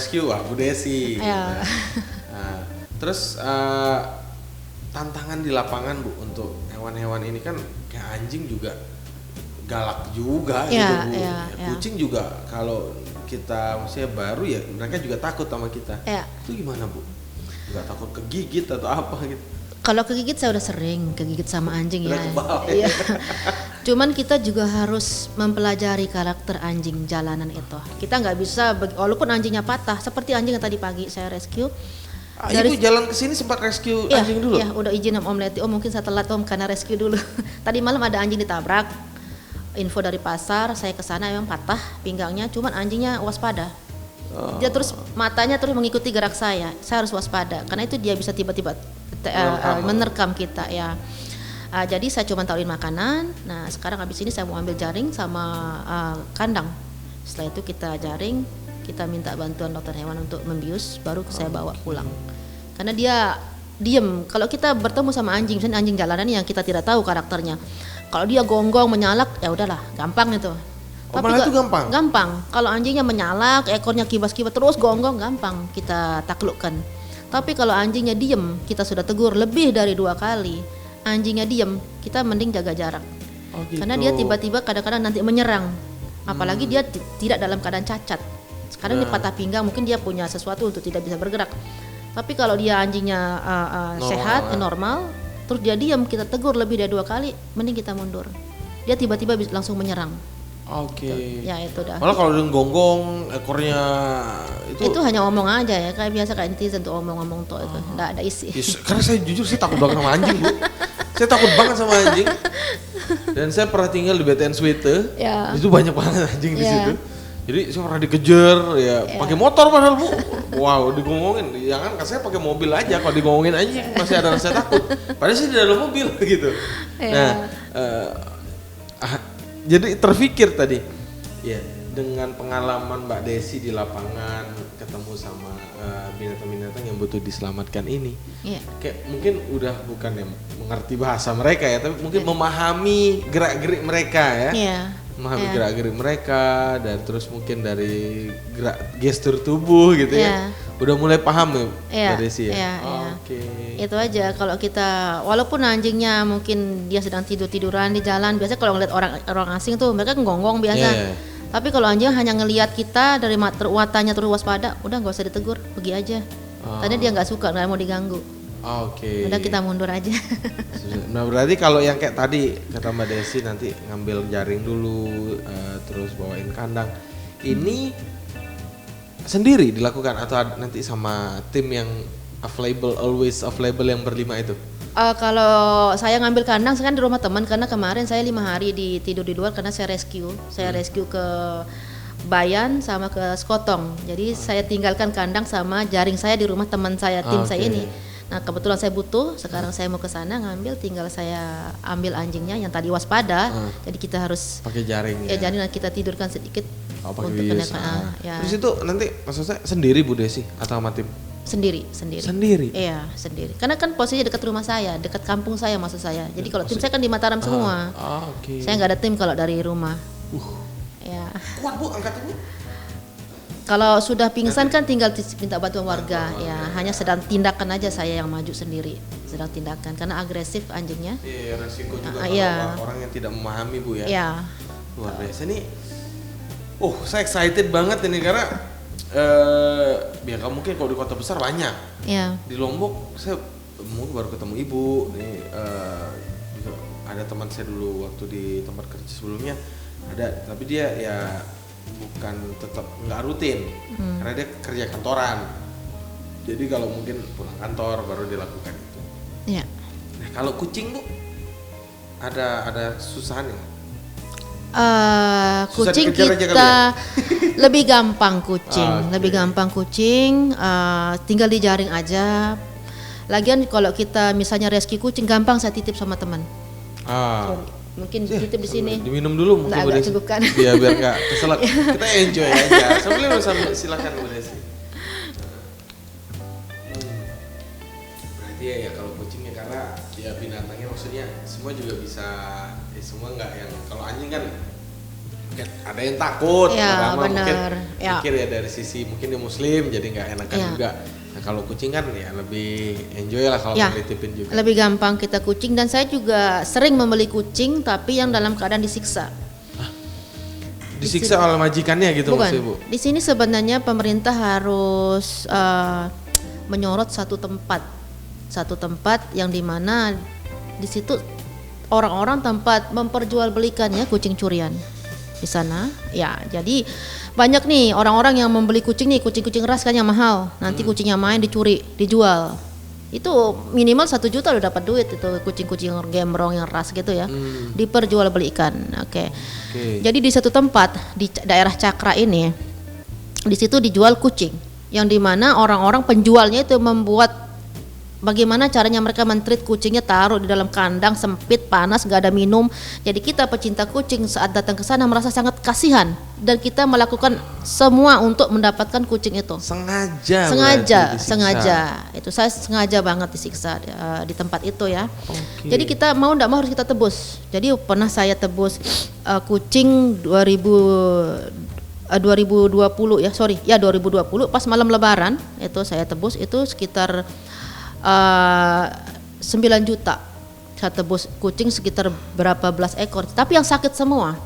rescue, wah Bu Desi. Ya. Nah, terus tantangan di lapangan Bu untuk hewan-hewan ini kan kayak anjing juga galak juga gitu Bu. Kucing juga kalau kita maksudnya baru ya mereka juga takut sama kita. Itu gimana Bu? Nggak takut kegigit atau apa gitu? Kalau kegigit saya udah sering kegigit sama anjing ya. Iya. Cuman kita juga harus mempelajari karakter anjing jalanan itu. Kita nggak bisa, walaupun anjingnya patah, seperti anjing yang tadi pagi saya rescue. Ibu jalan ke sini sempat rescue anjing dulu? Iya, udah izin sama Om Leti. Oh mungkin saya telat Om karena rescue dulu. Tadi malam ada anjing ditabrak. Info dari pasar, saya ke sana memang patah pinggangnya, cuman anjingnya waspada. Dia terus matanya terus mengikuti gerak saya harus waspada karena itu dia bisa tiba-tiba menerkam kita ya. Jadi saya cuma taruhin makanan. Nah sekarang habis ini saya mau ambil jaring sama kandang. Setelah itu kita jaring, kita minta bantuan dokter hewan untuk membius, baru saya bawa pulang. Karena dia diem. Kalau kita bertemu sama anjing, misalnya anjing jalanan yang kita tidak tahu karakternya, kalau dia gonggong menyalak, ya udahlah, gampang itu. Tapi malah itu gampang? Gampang. Kalau anjingnya menyalak, ekornya kibas-kibas terus gonggong, gampang kita taklukkan. Tapi kalau anjingnya diem, kita sudah tegur lebih dari 2 kali. Anjingnya diem, kita mending jaga jarak. Gitu. Karena dia tiba-tiba kadang-kadang nanti menyerang. Apalagi dia tidak dalam keadaan cacat. Sekarang dia patah pinggang, mungkin dia punya sesuatu untuk tidak bisa bergerak. Tapi kalau dia anjingnya sehat, normal, terus dia diam, kita tegur lebih dari 2 kali, mending kita mundur. Dia tiba-tiba langsung menyerang. Ya itu dah. Malah kalau dia gonggong ekornya itu hanya omong aja ya, kayak biasa kayak netizen tuh omong-omong tuh itu, enggak ada isi. Karena saya jujur sih takut banget sama anjing Bu. Saya takut banget sama anjing. Dan saya pernah tinggal di BTN Suite. Itu banyak banget anjing di situ. Jadi saya pernah dikejar ya pakai motor padahal Bu. Wow, digongongin. Jangan saya pakai mobil aja, kalau digongongin anjing masih ada rasa takut. Padahal sih di dalam mobil gitu. Nah, jadi terpikir tadi ya dengan pengalaman Mbak Desi di lapangan ketemu sama binatang-binatang yang butuh diselamatkan ini, kayak mungkin udah bukan yang mengerti bahasa mereka ya, tapi mungkin memahami gerak-gerik mereka ya, memahami gerak-gerik mereka dan terus mungkin dari gerak gestur tubuh gitu ya, udah mulai paham ya Mbak Desi ya. Itu aja. Kalau kita walaupun anjingnya mungkin dia sedang tidur-tiduran di jalan, biasa kalau ngeliat orang asing tuh mereka gonggong biasa. Tapi kalau anjing hanya ngelihat kita dari matanya terus waspada, udah nggak usah ditegur, pergi aja. Tadi dia nggak suka, nggak mau diganggu. Udah kita mundur aja. Nah berarti kalau yang kayak tadi kata Mbak Desi nanti ngambil jaring dulu, terus bawain kandang, ini sendiri dilakukan atau nanti sama tim yang always available yang berlima itu? Kalau saya ngambil kandang, saya kan di rumah teman karena kemarin saya 5 hari tidur di luar karena saya rescue ke Bayan sama ke Sekotong. Jadi saya tinggalkan kandang sama jaring saya di rumah teman saya, tim saya ini. Nah kebetulan saya butuh, sekarang saya mau ke sana ngambil, tinggal saya ambil anjingnya yang tadi waspada. Jadi kita harus pakai jaring. Jaring kita tidurkan sedikit untuk kenaikan. Terus itu nanti maksud saya sendiri Bu Desi atau sama tim? Sendiri. Iya, sendiri. Karena kan posisinya dekat rumah saya, dekat kampung saya maksud saya. Jadi kalau tim saya kan di Mataram semua. Saya nggak ada tim kalau dari rumah. Ya. Kuat Bu angkatannya? Kalau sudah pingsan kan tinggal minta bantuan warga. Hanya sedang tindakan aja saya yang maju sendiri. Sedang tindakan karena agresif anjingnya. Iya, resiko juga kalau orang yang tidak memahami Bu ya. Iya. Luar biasa nih. Saya excited banget ini karena ya mungkin kalau di kota besar banyak. Di Lombok saya baru ketemu Ibu. Nih ada teman saya dulu waktu di tempat kerja sebelumnya ada, tapi dia ya bukan tetap nggak rutin karena dia kerja kantoran. Jadi kalau mungkin pulang kantor baru dilakukan itu. Nah kalau kucing Bu ada susahnya? Kucing kita lebih gampang kucing, tinggal di jaring aja. Lagian kalau kita misalnya rescue kucing gampang saya titip sama teman. Mungkin titip di sini. Diminum dulu mungkin Bu Desi. Biar nggak keselak. Kita enjoy aja. Sambil silakan Bu Desi. Berarti ya kalau kucingnya karena ya binatangnya maksudnya semua juga bisa, semua nggak yang kalau anjing kan ada yang takut, ya, mungkin pikir ya dari sisi mungkin dia muslim jadi nggak enakan juga. Nah kalau kucing kan ya lebih enjoy lah kalau dititipin juga. Lebih gampang kita kucing, dan saya juga sering membeli kucing tapi yang dalam keadaan disiksa. Disiksa oleh majikannya gitu maksudnya Bu? Di sini sebenarnya pemerintah harus menyorot satu tempat yang dimana di situ orang-orang tempat memperjualbelikan ya kucing curian di sana. Ya, jadi banyak nih orang-orang yang membeli kucing kucing ras kan yang mahal. Nanti kucingnya main dicuri, dijual. Itu minimal 1 juta udah dapat duit itu kucing-kucing gembrong yang ras gitu ya. Diperjualbelikan. Oke. Jadi di satu tempat di daerah Cakra ini, di situ dijual kucing yang dimana orang-orang penjualnya itu membuat bagaimana caranya mereka men-treat kucingnya, taruh di dalam kandang sempit, panas, gak ada minum. Jadi kita pecinta kucing saat datang ke sana merasa sangat kasihan dan kita melakukan semua untuk mendapatkan kucing itu. Sengaja. Itu saya sengaja banget disiksa di tempat itu ya. Jadi kita mau ndak mau harus kita tebus. Jadi pernah saya tebus kucing 2020 pas malam Lebaran itu saya tebus itu sekitar 9 juta. Saya tebus kucing sekitar berapa belas ekor, tapi yang sakit semua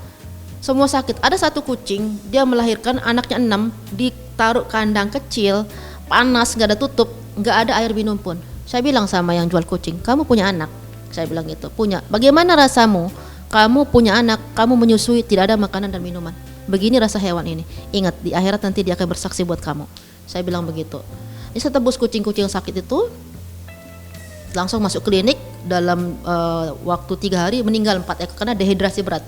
sakit. Ada satu kucing dia melahirkan anaknya 6, ditaruh kandang kecil, panas, gak ada tutup, gak ada air minum pun. Saya bilang sama yang jual kucing, kamu punya anak? Saya bilang gitu, punya. Bagaimana rasamu? Kamu punya anak, kamu menyusui, tidak ada makanan dan minuman. Begini rasa hewan ini. Ingat, di akhirat nanti dia akan bersaksi buat kamu. Saya bilang begitu. Jadi saya tebus kucing-kucing yang sakit itu, langsung masuk klinik, dalam waktu 3 hari meninggal 4 ekor karena dehidrasi berat.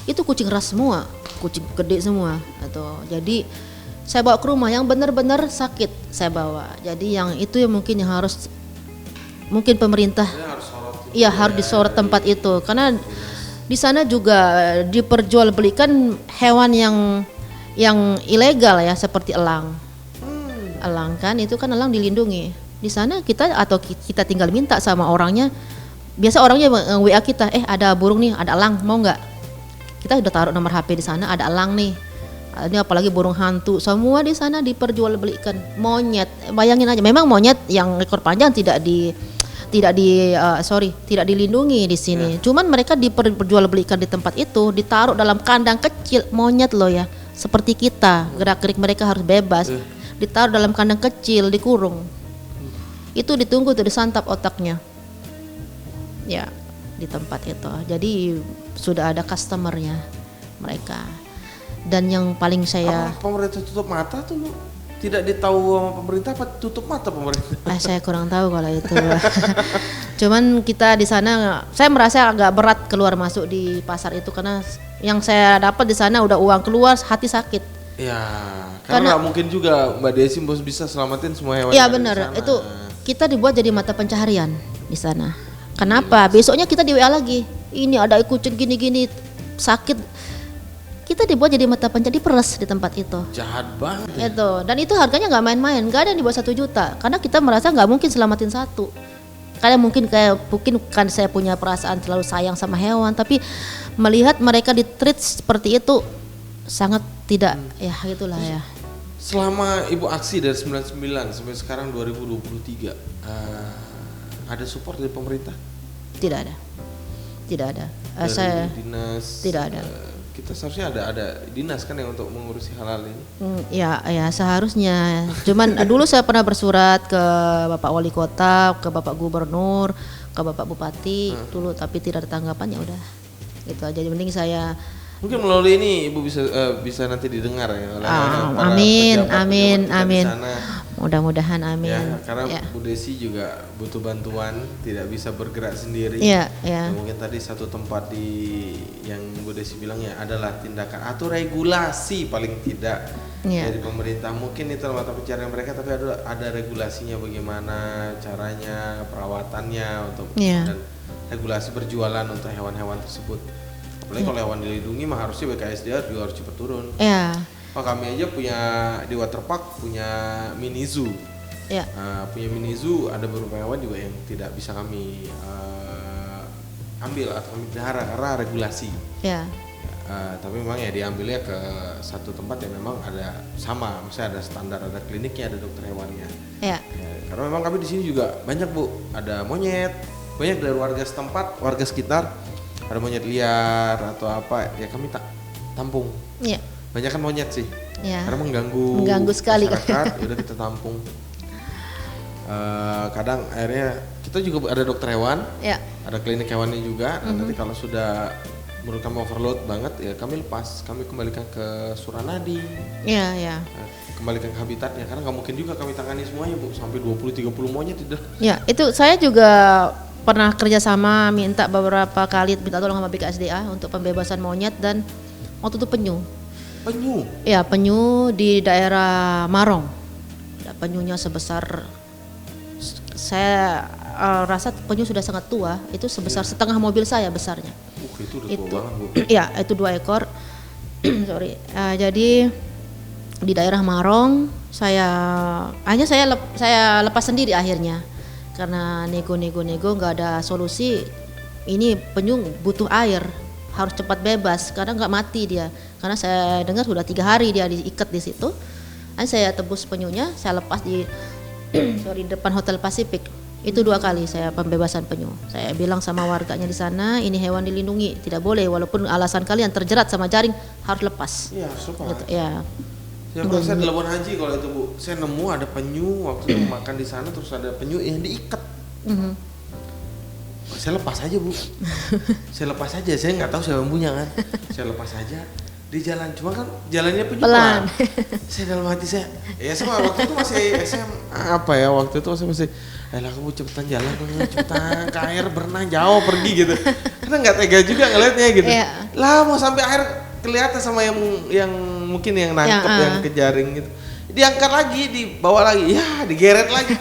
Itu kucing ras semua, kucing gede semua atau. Jadi saya bawa ke rumah yang benar-benar sakit saya bawa. Jadi yang itu yang mungkin harus pemerintah harus disorot tempat itu, karena di sana juga diperjualbelikan hewan yang ilegal ya, seperti elang. Elang kan itu kan elang dilindungi. Di sana kita tinggal minta sama orangnya. Biasa orangnya WA kita, ada burung nih, ada elang, mau nggak? Kita udah taruh nomor HP di sana, ada elang nih. Ini apalagi burung hantu, semua di sana diperjualbelikan. Monyet, bayangin aja, memang monyet yang ekor panjang tidak dilindungi di sini. Cuman mereka diperjualbelikan di tempat itu, ditaruh dalam kandang kecil, monyet loh ya. Seperti kita, gerak-gerik mereka harus bebas. Ditaruh dalam kandang kecil, dikurung. Itu ditunggu tuh, disantap otaknya ya di tempat itu. Jadi sudah ada customernya mereka. Dan yang paling saya pemerintah tutup mata tuh Bu? Tidak ditahu sama pemerintah apa tutup mata pemerintah? Saya kurang tahu kalau itu. Cuman kita di sana saya merasa agak berat keluar masuk di pasar itu, karena yang saya dapat di sana udah uang keluar, hati sakit. Ya, karena nggak mungkin juga Mbak Desi bisa selamatin semua hewan. Iya benar, itu kita dibuat jadi mata pencaharian di sana. Kenapa? Besoknya kita di WA lagi. Ini ada kucing gini-gini sakit. Kita dibuat jadi mata pencaharian, diperes di tempat itu. Jahat banget. Itu. Dan itu harganya nggak main-main. Nggak ada yang di bawah 1 juta. Karena kita merasa nggak mungkin selamatin satu. Mungkin kan saya punya perasaan terlalu sayang sama hewan, tapi melihat mereka ditreat seperti itu sangat tidak ya gitulah ya. Selama Ibu aksi dari 99 sampai sekarang 2023, ada support dari pemerintah? Tidak ada. Dari Saya dinas tidak ada. Kita seharusnya ada dinas kan yang untuk mengurusi hal-hal ini. Ya seharusnya. Cuman dulu saya pernah bersurat ke Bapak Wali Kota, ke Bapak Gubernur, ke Bapak Bupati dulu, tapi tidak ada tanggapan, ya udah. Gitu aja. Mending saya mungkin melalui ini Ibu bisa nanti didengar ya oleh para amin. sana. Mudah-mudahan amin. Ya, karena Bu Desi juga butuh bantuan, tidak bisa bergerak sendiri. Ya. Mungkin tadi satu tempat yang Bu Desi bilang ya adalah tindakan atau regulasi paling tidak dari pemerintah. Mungkin itu mata pencarian mereka, tapi ada regulasinya bagaimana caranya, perawatannya dan regulasi berjualan untuk hewan-hewan tersebut. Apalagi kalau hewan dilindungi mah harusnya BKSDA juga harus cepat turun. Iya. Kami aja punya di Waterpark punya mini zoo. Iya. Punya mini zoo, ada beberapa hewan juga yang tidak bisa kami ambil atau kami pelihara karena regulasi. Iya. Tapi memang ya diambilnya ke satu tempat yang memang ada sama, misalnya ada standar, ada kliniknya, ada dokter hewannya. Ya, karena memang kami di sini juga banyak Bu, ada monyet, banyak dari warga setempat, warga sekitar, ada monyet liar atau apa, ya kami tampung. Ya. Banyak kan monyet sih, karena mengganggu sekali masyarakat, ya udah kita tampung. Kadang akhirnya kita juga ada dokter hewan, ada klinik hewannya juga. Nanti kalau sudah menurut kami overload banget ya kami lepas, kami kembalikan ke Suranadi. Kembalikan ke habitatnya karena nggak mungkin juga kami tangani semuanya Bu, sampai 20-30 monyet tidak. Ya, itu saya juga pernah kerjasama minta beberapa kali minta tolong sama BKSDA untuk pembebasan monyet dan waktu itu penyu. Penyu? Ya, penyu di daerah Marong. Ada penyunya sebesar, saya rasa penyu sudah sangat tua, itu sebesar setengah mobil saya besarnya. Itu udah tua banget Bu. Iya, itu 2 ekor. Sorry. Jadi di daerah Marong saya lepas sendiri akhirnya karena nego nggak ada solusi. Ini penyu butuh air, harus cepat bebas karena nggak mati dia. Karena saya dengar sudah 3 hari dia diikat di situ. Saya tebus penyunya, saya lepas di depan Hotel Pasifik. Itu 2 kali saya pembebasan penyu. Saya bilang sama warganya di sana, ini hewan dilindungi, tidak boleh walaupun alasan kalian terjerat sama jaring harus lepas. Iya, harus lepas. Gitu, ya. Ya kalau saya di Labuan Haji kalau itu Bu, saya nemu ada penyu waktu itu makan di sana terus ada penyu yang diikat. Saya lepas aja Bu, saya lepas aja, saya nggak tahu siapa yang punya kan, saya lepas aja di jalan, cuma kan jalannya penyu pelan. Saya dalam hati saya, ya sama waktu itu masih SMA apa ya, waktu itu masih kamu cepetan jalan, cepetan ke air berenang jauh pergi gitu, karena nggak tega juga ngeliatnya gitu. Lah mau sampai air kelihatan sama yang mungkin yang nangkep yang ke jaring gitu, diangkat lagi, dibawa lagi, ya digeret lagi.